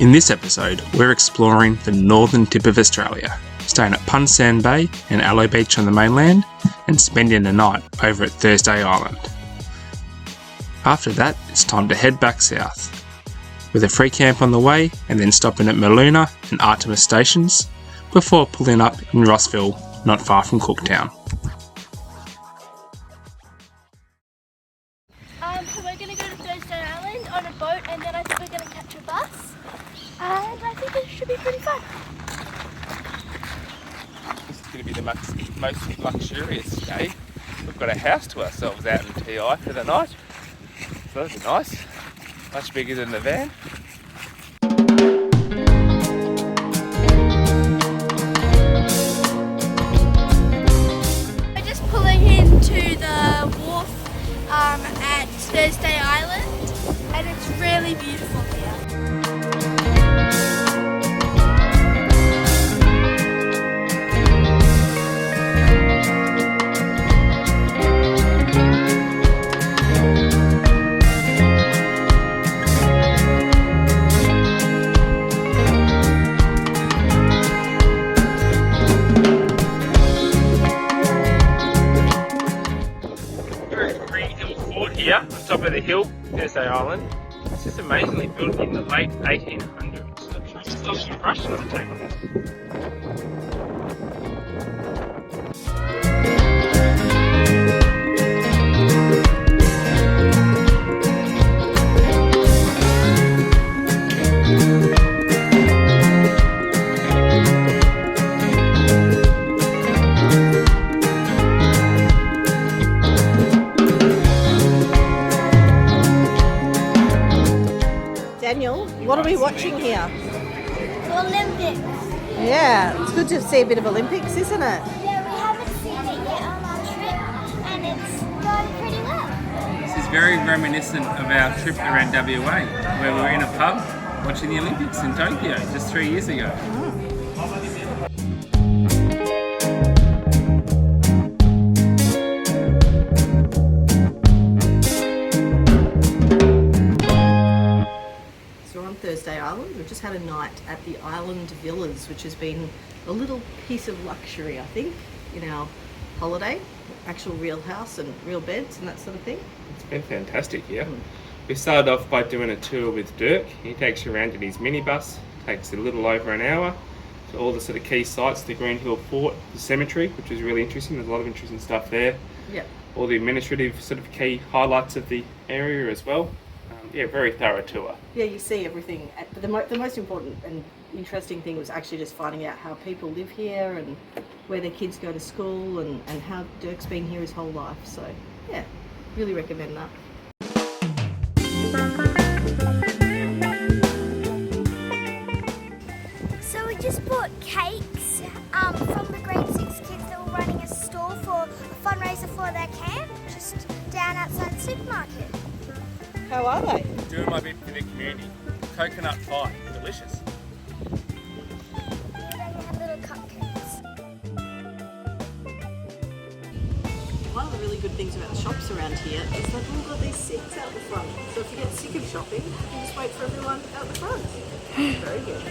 In this episode, we're exploring the northern tip of Australia, staying at Punsand Bay and Alau Beach on the mainland, and spending the night over at Thursday Island. After that, it's time to head back south, with a free camp on the way and then stopping at Merluna and Artemis stations, before pulling up in Rossville, not far from Cooktown. So we're going to go to Thursday Island on a boat, and then I think we're going to catch a bus, and I think it should be pretty fun. This is going to be the most luxurious day. We've got a house to ourselves out in TI for the night, so that'll be nice. Much bigger than the van. We're just pulling into the wharf at Thursday Island, and it's really beautiful here. Here, on top of the hill, Thursday Island. It's just amazingly built in the late 1800s. It's still some Russian on the table. Daniel, what are we watching here? The Olympics. Yeah, it's good to see a bit of Olympics, isn't it? Yeah, we haven't seen it yet on our trip, and it's going pretty well. This is very reminiscent of our trip around WA, where we were in a pub watching the Olympics in Tokyo just 3 years ago. Thursday Island. We've just had a night at the Island Villas, which has been a little piece of luxury, I think, in our holiday. Actual real house and real beds and that sort of thing. It's been fantastic, yeah. We started off by doing a tour with Dirk. He takes you around in his minibus, takes a little over an hour to all the sort of key sites, the Green Hill Fort, the cemetery, which is really interesting. There's a lot of interesting stuff there. Yep. All the administrative sort of key highlights of the area as well. Yeah, very thorough tour. Yeah, you see everything. But the most important and interesting thing was actually just finding out how people live here and where their kids go to school and how Dirk's been here his whole life. So, yeah, really recommend that. So we just bought cakes from the grade 6 kids that were running a stall for a fundraiser for their camp, just down outside the supermarket. How are they? Doing my bit for the community. Coconut pie, delicious. Yeah, they had little cupcakes. One of the really good things about the shops around here is they've all got these seats out the front. So if you get sick of shopping, you can just wait for everyone out the front. Very good.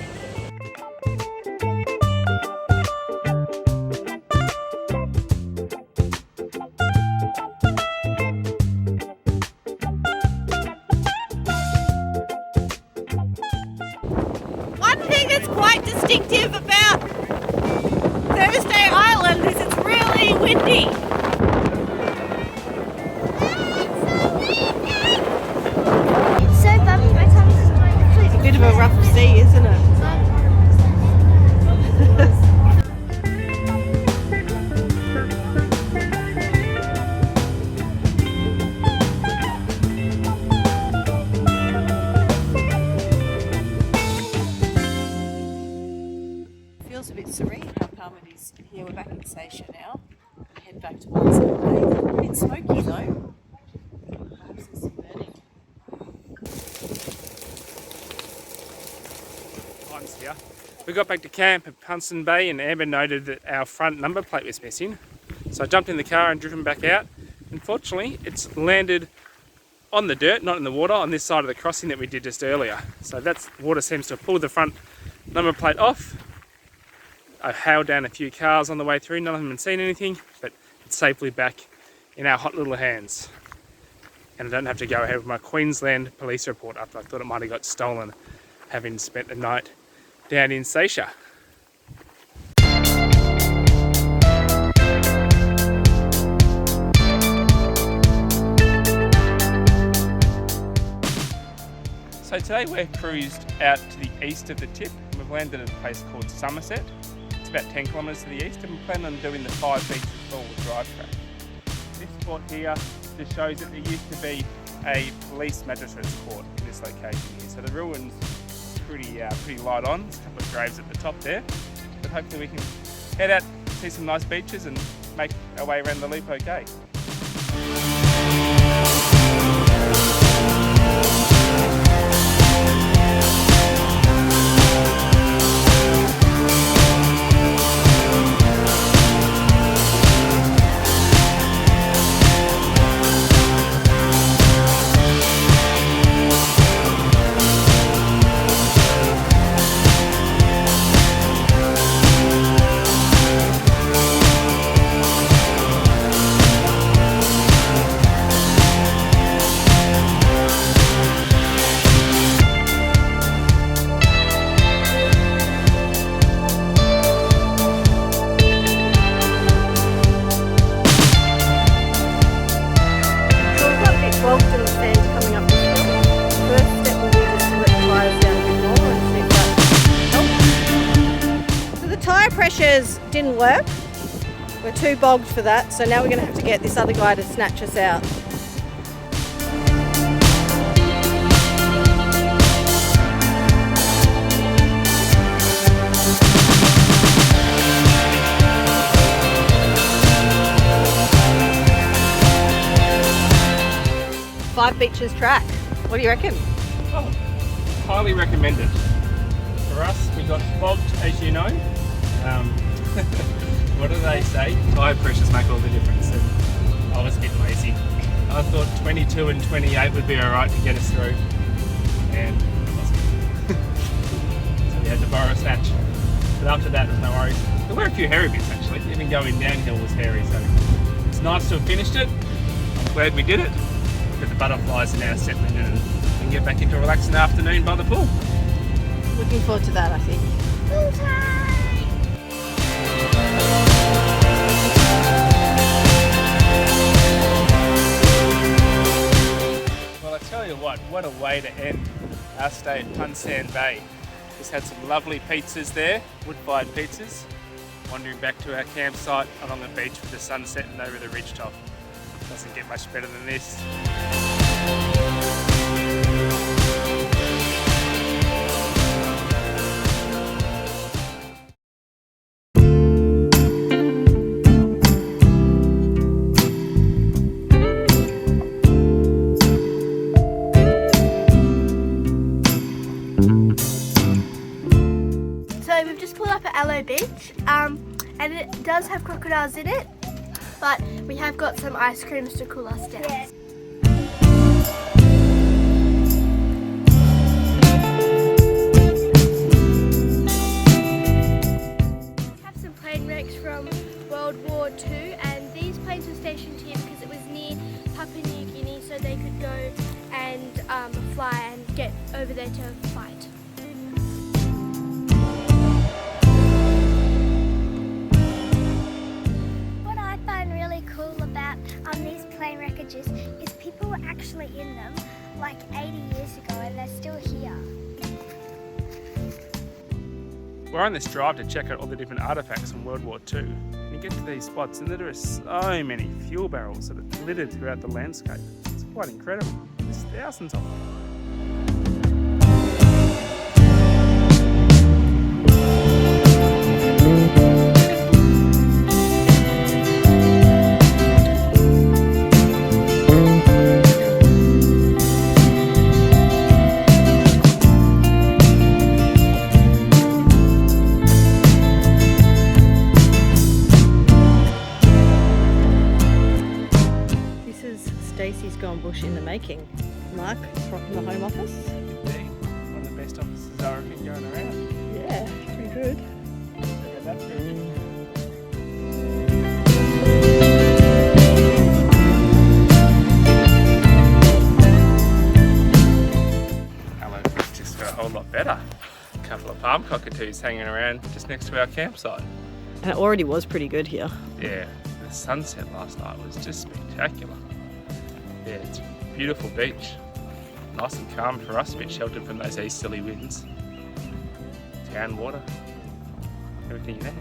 Quite distinctive about Thursday Island is it's really windy. It's so bumpy, my tummy's just going to flip. It's a bit of a rough sea, isn't it? Feels a bit serene how calm it is here. We're back in station now. Head back to Punsand Bay. A bit smoky though. Perhaps there's some burning. Here. We got back to camp at Punsand Bay and Amber noted that our front number plate was missing. So I jumped in the car and driven back out. Unfortunately, it's landed on the dirt, not in the water, on this side of the crossing that we did just earlier. So that's water seems to have pulled the front number plate off. I hailed down a few cars on the way through, none of them had seen anything, but it's safely back in our hot little hands. And I don't have to go ahead with my Queensland police report after I thought it might have got stolen, having spent the night down in Seisha. So today we're cruised out to the east of the tip. We've landed at a place called Somerset. It's about 10 kilometres to the east, and we're planning on doing the 5 beaches forward drive track. This spot here just shows that there used to be a police magistrate's court in this location here. So the ruins pretty light on. There's a couple of graves at the top there, but hopefully we can head out, see some nice beaches, and make our way around the loop okay. Didn't work. We're too bogged for that, so now we're going to have to get this other guy to snatch us out. Five Beaches track. What do you reckon? Oh, highly recommended. For us, we got bogged, as you know. What do they say? Tire pressures make all the difference. And I was a bit lazy. I thought 22 and 28 would be alright to get us through, and it wasn't. So we had to borrow a snatch. But after that, there's no worries. There were a few hairy bits actually. Even going downhill was hairy, so it's nice to have finished it. I'm glad we did it. But the butterflies are now settling in, and we can get back into a relaxing afternoon by the pool. Looking forward to that, I think. Pool time! Well, I tell you what a way to end our stay at Punsand Bay. Just had some lovely pizzas there, wood-fired pizzas. Wandering back to our campsite along the beach with the sun setting over the ridge top. Doesn't get much better than this. So we've just pulled up at Alau Beach, and it does have crocodiles in it, but we have got some ice creams to cool us down. Yeah. We have some plane wrecks from World War II, and these planes were stationed here because it was near Papua New Guinea, so they could go and fly and get over there to fight. These plane wreckages is people were actually in them like 80 years ago and they're still here. We're on this drive to check out all the different artefacts from World War II. And you get to these spots and there are so many fuel barrels that are littered throughout the landscape. It's quite incredible. There's thousands of them. Stacey's gone bush in the making. Mark from the Home Office. Indeed. One of the best offices I reckon going around. Yeah, pretty good. Look at that picture. Alau's just got a whole lot better. A couple of palm cockatoos hanging around just next to our campsite. And it already was pretty good here. Yeah, the sunset last night was just spectacular. Yeah, it's a beautiful beach. Nice and calm for us, a bit sheltered from those easterly winds. Town water, everything you need.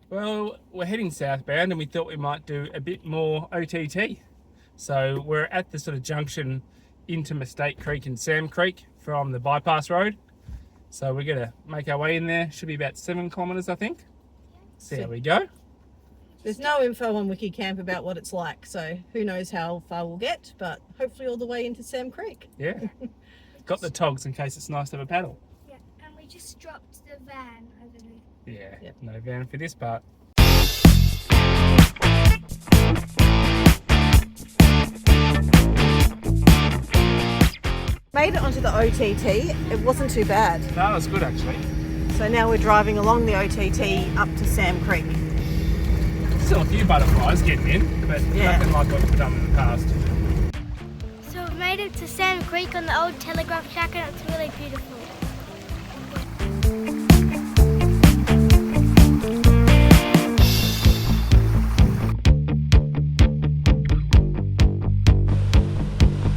Well, we're heading southbound and we thought we might do a bit more OTT. So we're at the sort of junction into Mistake Creek and Sam Creek from the bypass road. So we're gonna make our way in there. Should be about 7 kilometres, I think. See how we go. There's no info on Wikicamp about what it's like, so who knows how far we'll get, but hopefully all the way into Sam Creek. Yeah. Got the togs in case it's nice to have a paddle. Yeah, and we just dropped the van over there. Yeah, Yep. no van for this part. Made it onto the OTT. It wasn't too bad. No, it's good actually. So now we're driving along the OTT up to Sam Creek. Still a few butterflies getting in, but Yeah. nothing like what we've done in the past. So we've made it to Sam Creek on the old telegraph track and it's really beautiful.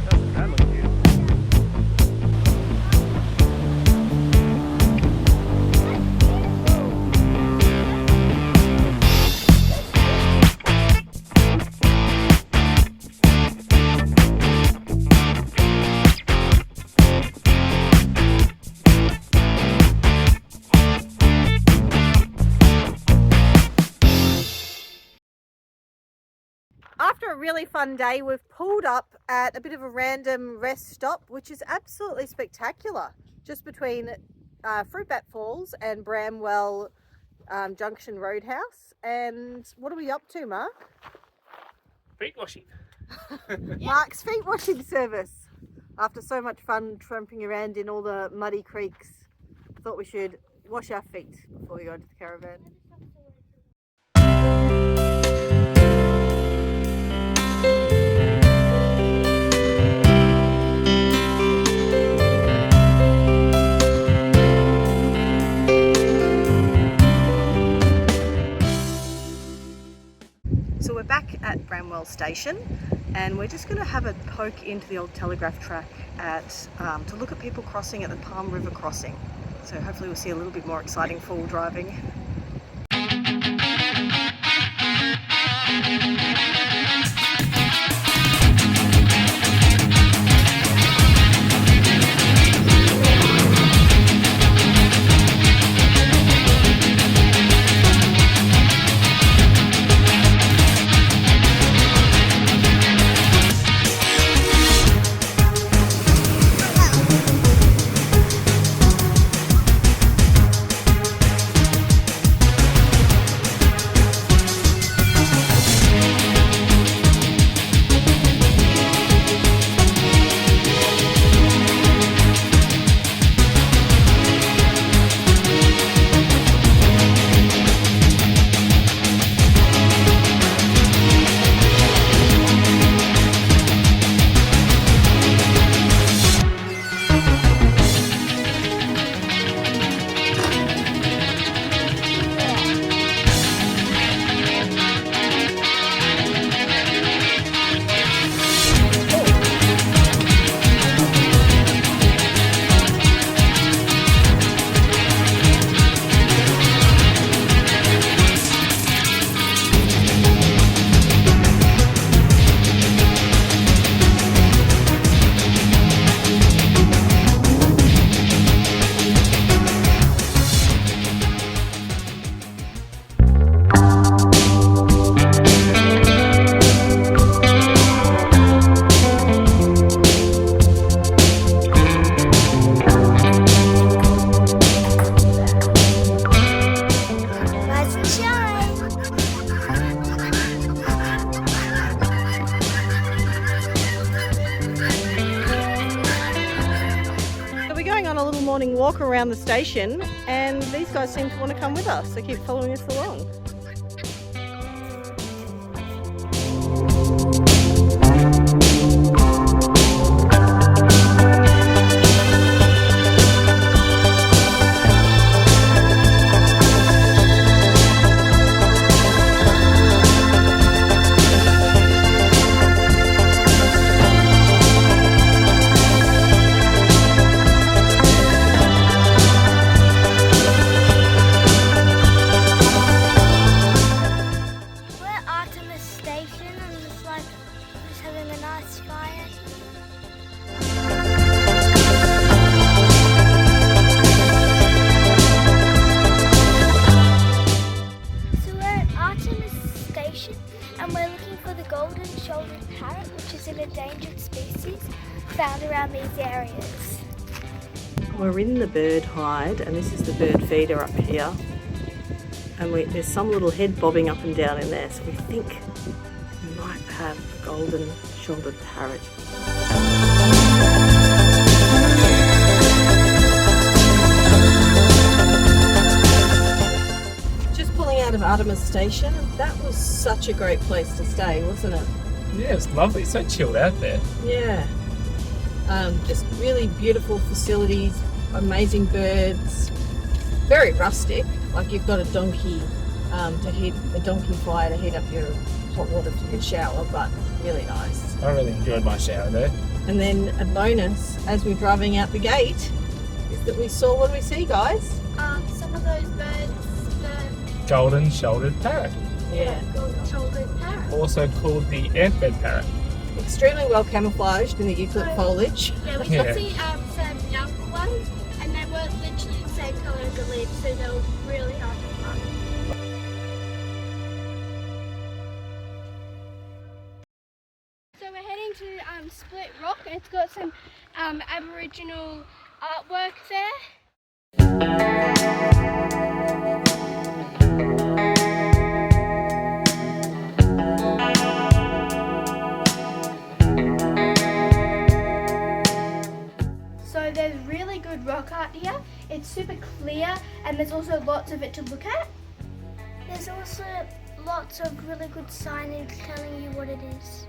Doesn't that look beautiful? After a really fun day, we've pulled up at a bit of a random rest stop, which is absolutely spectacular. Just between Fruitbat Falls and Bramwell Junction Roadhouse. And what are we up to, Mark? Feet washing. Mark's feet washing service. After so much fun tramping around in all the muddy creeks, thought we should wash our feet before we go into the caravan. So we're back at Bramwell Station and we're just going to have a poke into the old telegraph track to look at people crossing at the Palm River crossing. So hopefully we'll see a little bit more exciting four-wheel driving. going on a little morning walk around the station, and these guys seem to want to come with us, so keep following us along. And we're looking for the golden-shouldered parrot, which is an endangered species found around these areas. We're in the bird hide, and this is the bird feeder up here. And there's some little head bobbing up and down in there, so we think we might have a golden-shouldered parrot. Out of Artemis Station. That was such a great place to stay, wasn't it? Yeah, it was lovely. So chilled out there. Yeah. Just really beautiful facilities, amazing birds, very rustic. Like you've got a donkey fire to heat up your hot water for your shower, but really nice. I really enjoyed my shower there. And then a bonus as we're driving out the gate is that we saw, what do we see, guys? Some of those birds. Golden-shouldered parrot. Yeah. Golden-shouldered parrot. Also called the ant-bed parrot. Extremely well camouflaged in the eucalypt foliage. Yeah, we could see some young ones, and they were literally the same colour as the leaves, so they were really hard to find. So we're heading to Split Rock, and it's got some Aboriginal artwork there. So there's really good rock art here. It's super clear, and there's also lots of it to look at. There's also lots of really good signage telling you what it is.